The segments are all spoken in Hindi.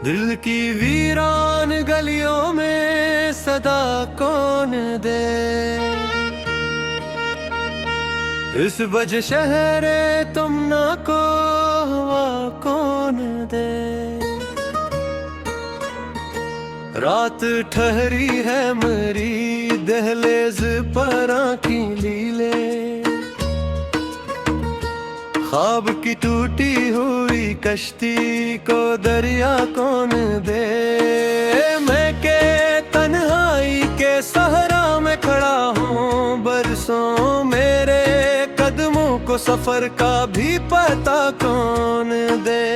दिल की वीरान गलियों में सदा कौन दे, इस वजह शहरे तुम ना को हवा कौन दे। रात ठहरी है मेरी दहलेज पर आँखी लीले, ख्वाब की टूटी हुई कश्ती को दरिया कौन दे। मैं के तन्हाई के सहरा में खड़ा हूँ बरसों, मेरे कदमों को सफर का भी पता कौन दे।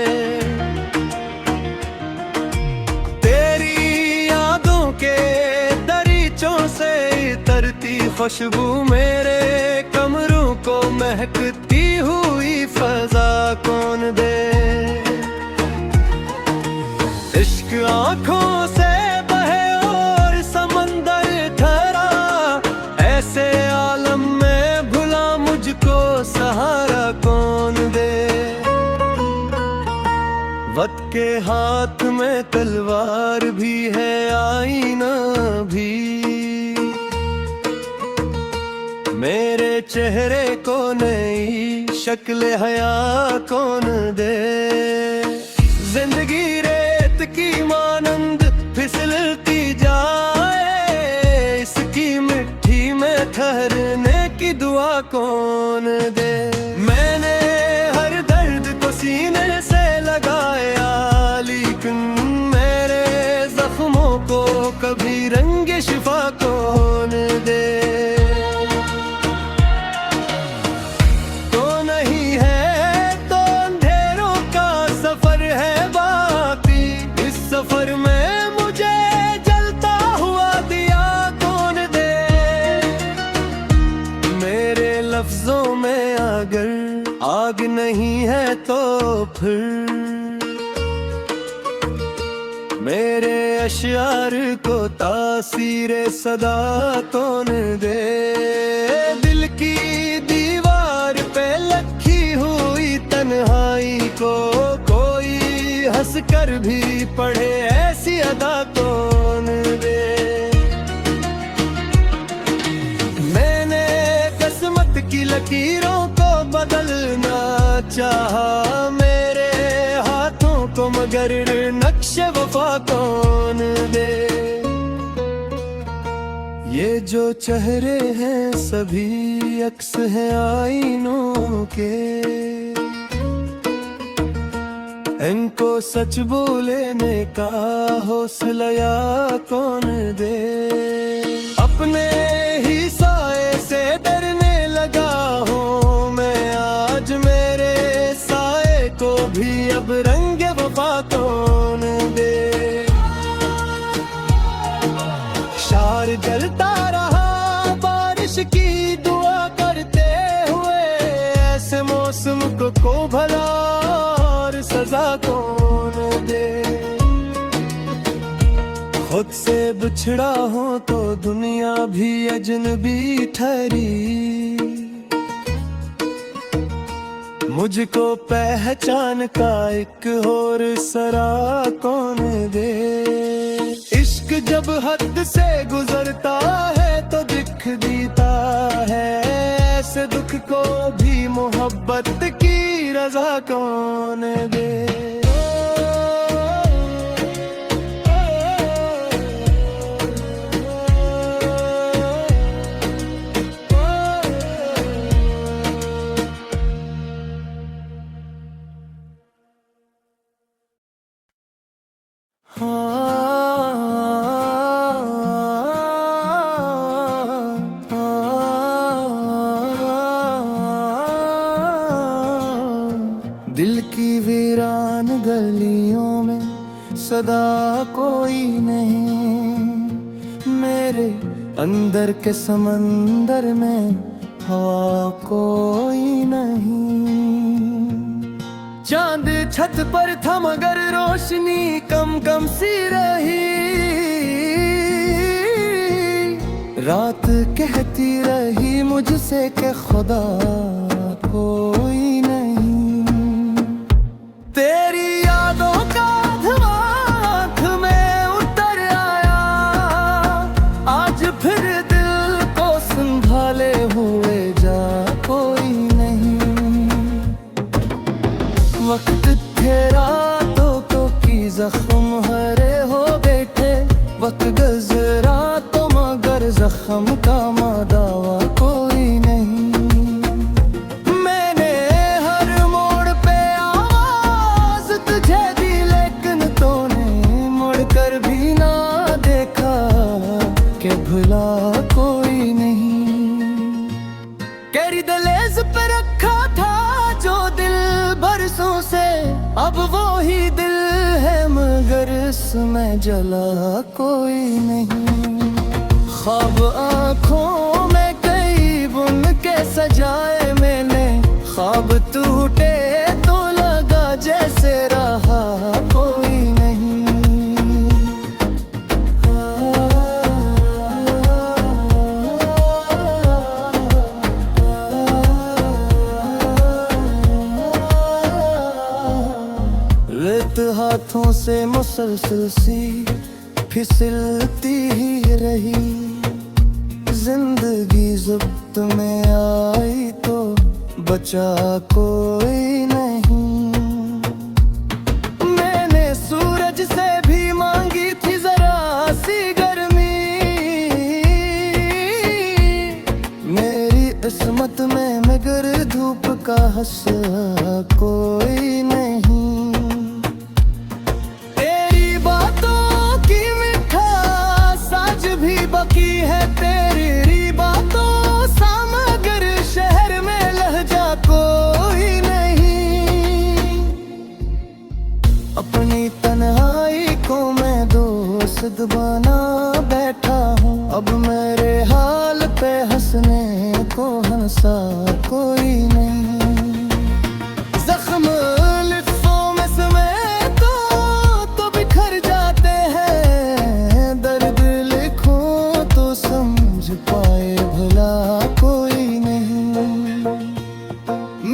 तेरी यादों के दरीचों से तरती खुशबू मेरे कमरों को महकती हुई फजा कौन दे। इश्क आँखों से बहे और समंदर ठहरा, ऐसे आलम में भुला मुझको सहारा कौन दे। वक्त के हाथ में तलवार भी है आईना भी, मेरे चेहरे को नई शक्ल हया कौन दे। जिंदगी रेत की मानंद फिसलती जाए, इसकी मिट्टी में ठहरने की दुआ कौन दे। मैंने हर दर्द को सीने से लगाया, लेकिन मेरे जख्मों को कभी रंग शिफा कौन दे। लफ्जों में अगर आग नहीं है तो फिर मेरे अश्यार को तासीरे सदा कौन दे। दिल की दीवार पे लखी हुई तन्हाई को कोई हंस कर भी पढ़े, ऐसी अदा कौन दे। की लकीरों को बदलना चाहा मेरे हाथों को, मगर नक्शे वफा कौन दे। ये जो चेहरे हैं सभी अक्स हैं आईनों के, इनको सच बोलने का हौसला कौन दे। अपने ही साए से डरने लगा हूँ मैं आज, मेरे साए को भी अब रंग वफा कौन दे। शार जलता रहा बारिश की दुआ करते हुए, ऐसे मौसम को भला और सजा कौन दे। खुद से बिछड़ा हूँ तो दुनिया भी अजनबी ठहरी, मुझको पहचान का एक और सरा कौन दे। इश्क जब हद से गुजरता है तो दिख देता है, ऐसे दुख को भी मोहब्बत की रजा कौन दे। दिल की वीरान गलियों में सदा कोई नहीं, मेरे अंदर के समंदर में हवा कोई नहीं। चांद छत पर था मगर रोशनी कम कम सी रही, रात कहती रही मुझसे कि खुदा कोई नहीं। तेरी यादों का धुआं जरा तो मगर जख्म का दावा कोई नहीं। मैंने हर मोड़ पे आवाज तुझे दी लेकिन तूने मुड़ कर भी ना देखा कि भुला कोई नहीं। कैरी दलेज पे रखा था जो दिल बरसों से, अब वो ही दिल है मगर इसमें जला कोई नहीं। ख्वाब आँखों में कई बुन के सजाए मैंने, ख्वाब टूटे तो लगा जैसे रहा कोई नहीं। रेत हाथों से मुसलसल सी फिसलती ही रही, जिंदगी ज़ब्त में आई तो बचा कोई नहीं। मैंने सूरज से भी मांगी थी जरा सी गर्मी, मेरी किस्मत में मगर धूप का हंसा कोई नहीं। तेरी बातों की मिठास आज भी बाकी है, तेरी बातों सा मगर शहर में लहजा कोई नहीं। अपनी तन्हाई को मैं दोस्त बना बैठा हूँ, अब मेरे हाल पे हंसने को हंसा कोई नहीं। जख्म लिफ्टों में समेटो तो बिखर जाते हैं, दर्द लिखूं तो समझ पाए भला कोई नहीं।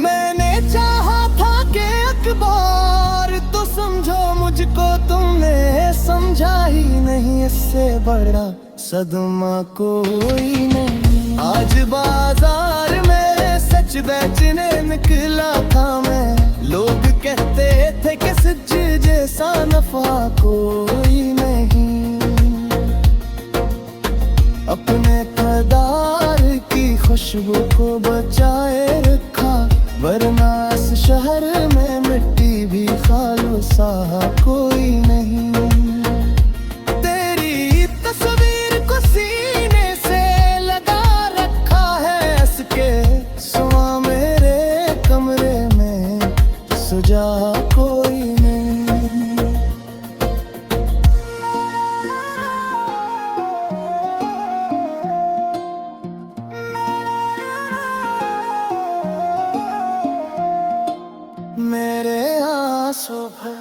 मैंने चाहा था कि अखबार तो समझो मुझको, तुमने समझा ही नहीं, इससे बड़ा सदमा कोई नहीं। आज बाजार में सच बेचने निकला था मैं, लोग कहते थे कि सच जैसा नफा कोई नहीं। अपने कदार की खुशबू को बचाए रखा, वरना इस शहर में मिट्टी भी खालसा कोई नहीं। तेरी तस्वीर को सीने से लगा रखा है, इसके सुआ मेरे कमरे में सुजा कोई नहीं। मेरे आंसू भर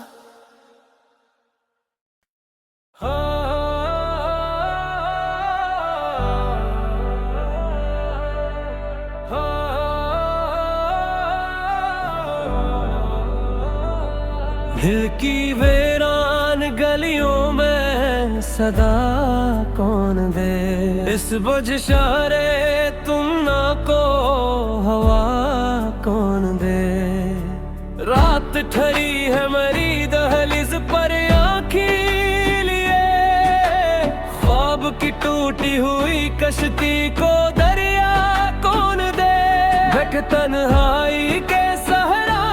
दिल की वीरान गलियों में सदा कौन दे, इस बुझ शारे तुम ना को हवा कौन दे। रात ठहरी है मरी दहलीज पर आँखी लिए, ख्वाब की टूटी हुई कश्ती को दरिया कौन दे। बैठ तन्हाई के सहरा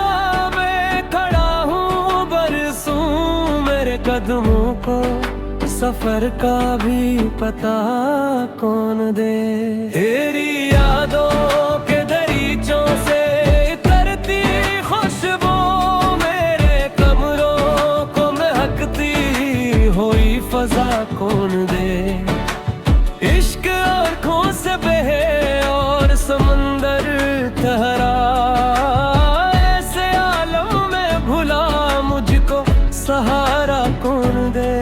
में खड़ा हूँ बरसूं, मेरे कदमों को सफर का भी पता कौन दे। तेरी यादों के दरीचों से तरती खुशबू मेरे कमरों को महकती हुई फजा कौन दे। इश्क आँखों से बहे और समंदर ठहरा, ऐसे आलम में भुला मुझको सहारा कौन दे।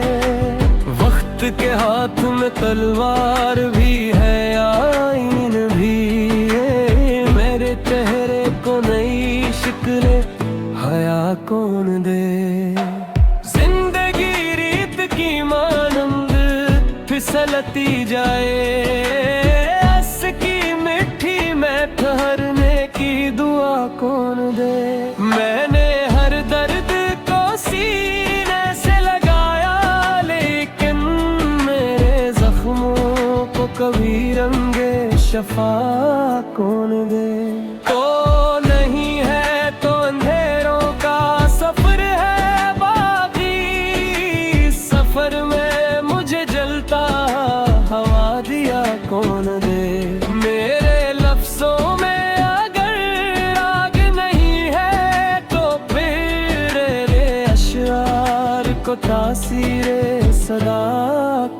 वक्त के हाथ में तलवार भी है आईन भी, मेरे चेहरे को नई शिकले हया कौन दे। जिंदगी रीत की मानंद फिसलती जाए, हंस की मिट्टी में ठहरने की दुआ कौन दे। मैंने हर दर्द को सीने से लगाया, लेकिन मेरे कभी रंगे शफा कौन दे। तो नहीं है तो अंधेरों का सफर है बाकी, सफर में मुझे जलता हवा दिया कौन दे। मेरे लफ्जों में अगर आग नहीं है तो फिर रे अशआर को तासीरे सदा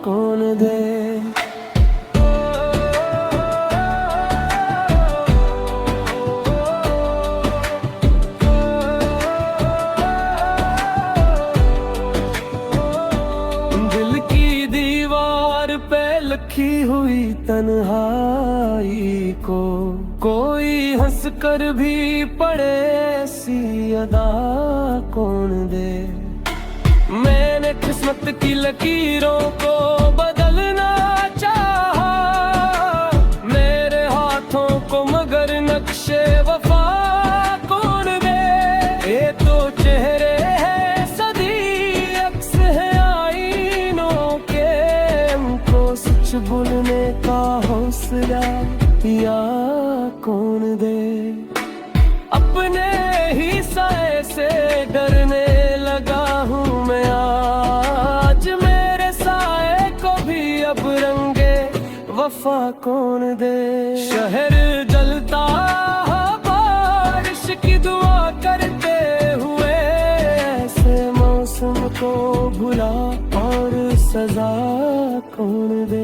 कौन दे। दिल की दीवार पे लिखी हुई तन्हाई को कोई हंस कर भी पढ़े सी अदा कौन दे। मैंने किस्मत की लकीरों को बदलना चाहा, मेरे हाथों को मगर नक्शे वफा कौन दे। ये तो चेहरे हैं सदी अक्स है आईनों के, उनको सच बोलने का हौसला या कौन दे। अपने ही साए से डरने लगा हूँ मैं आज, मेरे साए को भी अब रंगे वफा कौन दे। शहर जलता बारिश की दुआ करते हुए, ऐसे मौसम को भुला और सजा कौन दे।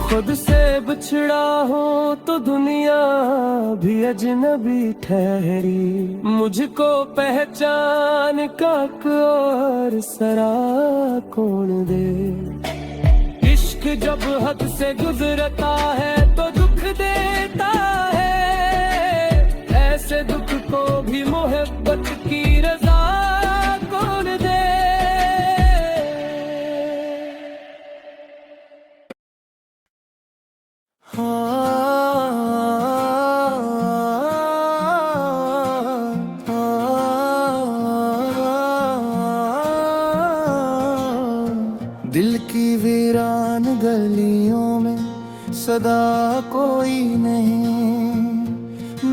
खुद से बिछड़ा हो तो दुनिया भी अजनबी ठहरी, मुझको पहचान का और सरा कौन दे। इश्क जब हद से गुजरता है तो दुख देता है, ऐसे दुख को भी मोहब्बत की रजा कौन दे। दिल की वीरान गलियों में सदा कोई नहीं,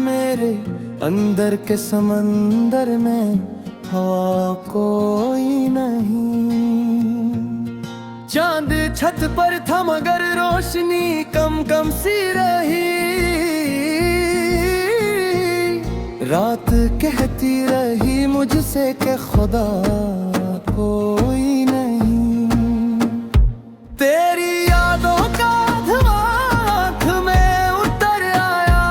मेरे अंदर के समंदर में हवा कोई नहीं। चांद छत पर था मगर रोशनी कम कम सी रही, रात कहती रही मुझसे कि खुदा कोई नहीं। तेरी यादों का धुआं आँख में उतर आया,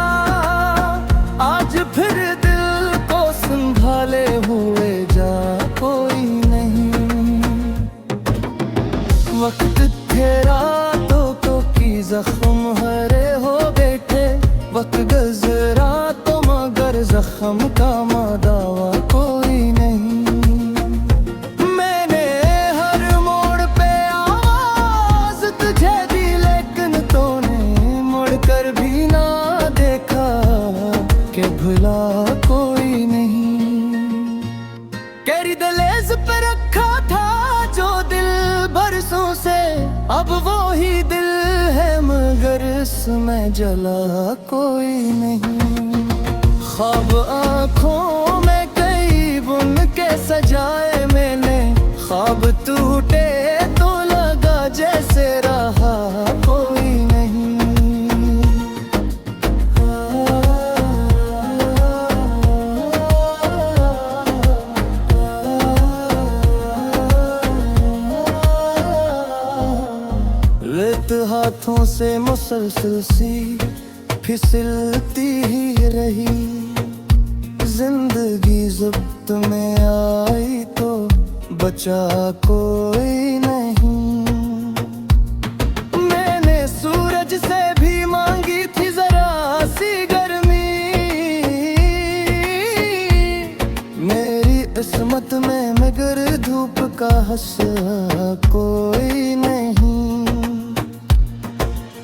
आज फिर दिल को संभाले हुए जा कोई नहीं। वक्त थे रातों को की जख्म हरे हो बैठे, वक्त गुजरा तो मगर जख्म का दावा कोई नहीं। मैंने हर मोड़ पे आवाज तुझे दी, लेकिन तूने मुड़ कर भी ना देखा कि भुला कोई नहीं। कैरी दलेज पे रखा था जो दिल बरसों से, अब वो ही दिल है मगर इसमें जला कोई नहीं। ख्वाब आँखों में कई बुन के सजाए मैंने, ख्वाब टूटे तो लगा जैसे रहा कोई नहीं। रेत हाथों से मुसलसल सी फिसलती ही रही, जिंदगी ज़ब्त में आई तो बचा कोई नहीं। मैंने सूरज से भी मांगी थी जरा सी गर्मी, मेरी किस्मत में मगर धूप का हंसा कोई नहीं।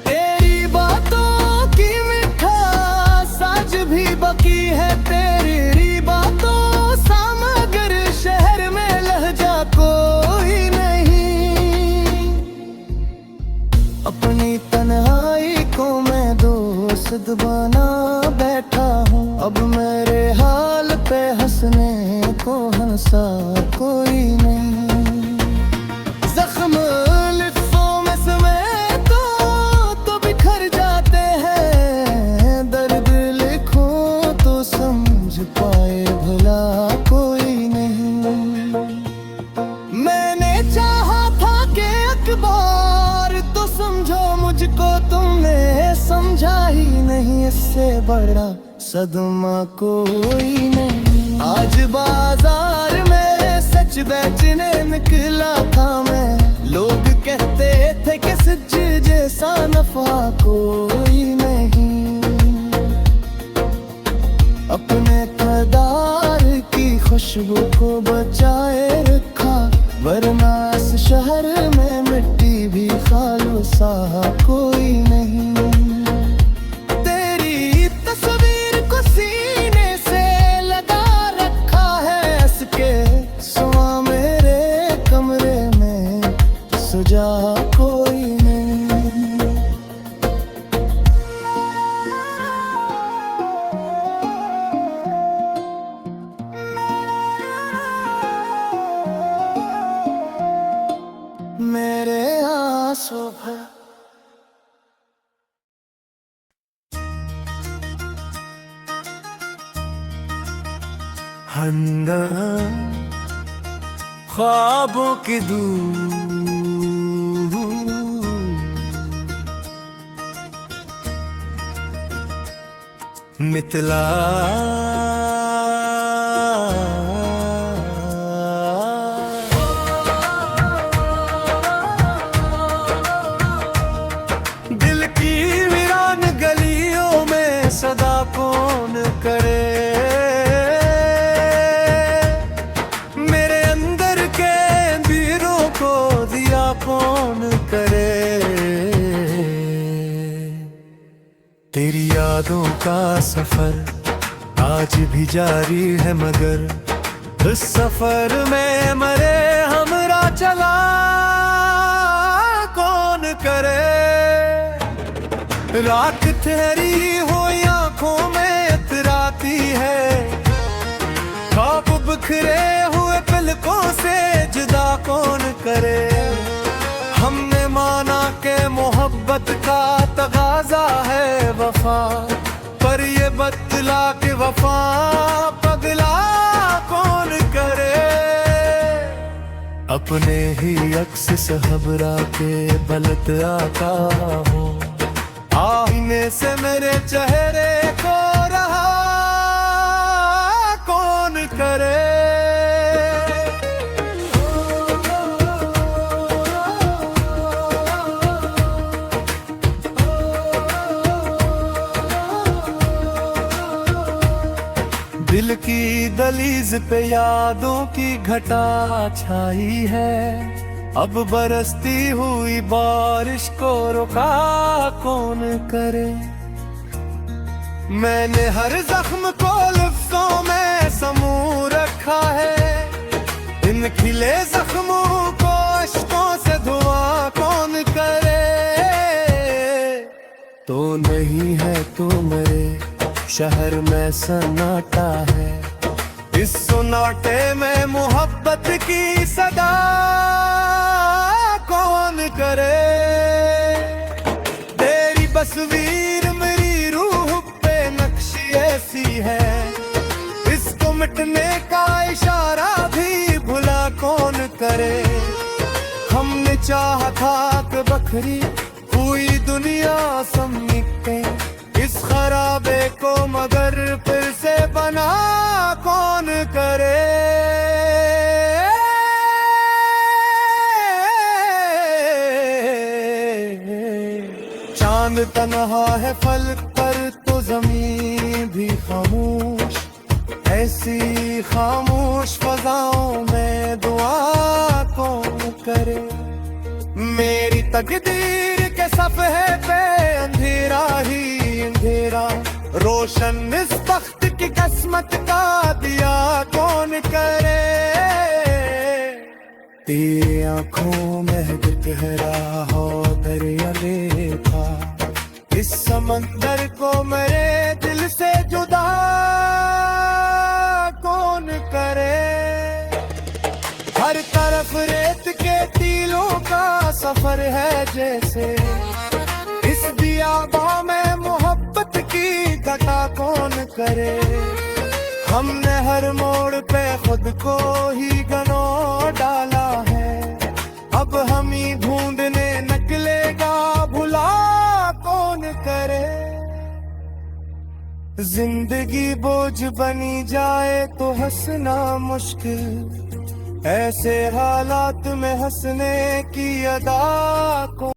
तेरी बातों की मिठास हुस्द बना बैठा हूँ। अब मेरे हाल पे हंसने को हंसा कोई नहीं। जख्म लिफ्फों में समेटो तो बिखर जाते हैं, दर्द लिखूं तो समझ पाए भला कोई नहीं। मैंने चाहा था कि अखबार तो समझो मुझको, तुमने समझा ही नहीं। इससे बड़ा सदमा कोई नहीं। आज बाजार में सच बेचने निकला था मैं, लोग कहते थे कि सच जैसा नफा कोई नहीं। अपने कदार की खुशबू को बचाए रखा, वरना इस शहर में मिट्टी भी खालसा कोई नहीं। तेरी तस्वीर को सीने से लगा रखा है, इसके सुआ मेरे कमरे में सुजा कोई नहीं। मेरे आंसू भर हमदम ख्वाबों की दूर मितला दिल की वीरान गलियों में सदा कौन करे, मेरे अंदर के अंधेरों को दिया कौन करे। तेरी यादों का सफर आज भी जारी है, मगर इस सफर में मरे हमरा चला कौन करे। रात ठहरी हो आंखों में इतराती है, ख्वाब बिखरे हुए पलकों से जुदा कौन करे। हमने माना के मोहब्बत का तगाजा है वफा, पर ये बतला के वफा पगला कौन करे। अपने ही अक्स सहबरा के बलत आता हो, आईने से मेरे चेहरे को रहा कौन करे। दिल की दलीज पे यादों की घटा छाई है, अब बरसती हुई बारिश को रुका कौन करे। मैंने हर जख्म को लफ्जों में समूह रखा है, इन खिले जख्मों को अश्कों से धुआं कौन करे। तो नहीं है तो मेरे शहर में सन्नाटा है, इस सन्नाटे में मोहब्बत की सदा कौन करे। तेरी तस्वीर मेरी रूह पे नक्शी ऐसी है, इसको मिटने का इशारा भी भुला कौन करे। हमने चाहा था कि बखरी हुई दुनिया समेटे इस खराबे को, मगर फिर से बना कौन करे। चांद तन्हा है फलक पर तो जमीन भी खामोश, ऐसी खामोश फजाओं में दुआ कौन करे। मेरी तकदीर के सफ़हे पे अंधेरा ही अंधेरा, रोशन इस वक्त की किस्मत का दिया कौन करे। तेरी आंखों में गहरा हो दरिया देखा, इस समंदर को मेरे दिल से जुदा कौन करे। हर तरफ रेत के टीलों का सफर है जैसे, इस बियाबा में मोहब्बत की घटा कौन करे। हमने हर मोड़ पे खुद को ही गनो डाला है, अब हम ही ढूंढने निकलेगा भुला कौन करे। जिंदगी बोझ बनी जाए तो हंसना मुश्किल, ऐसे हालात में हंसने की अदा को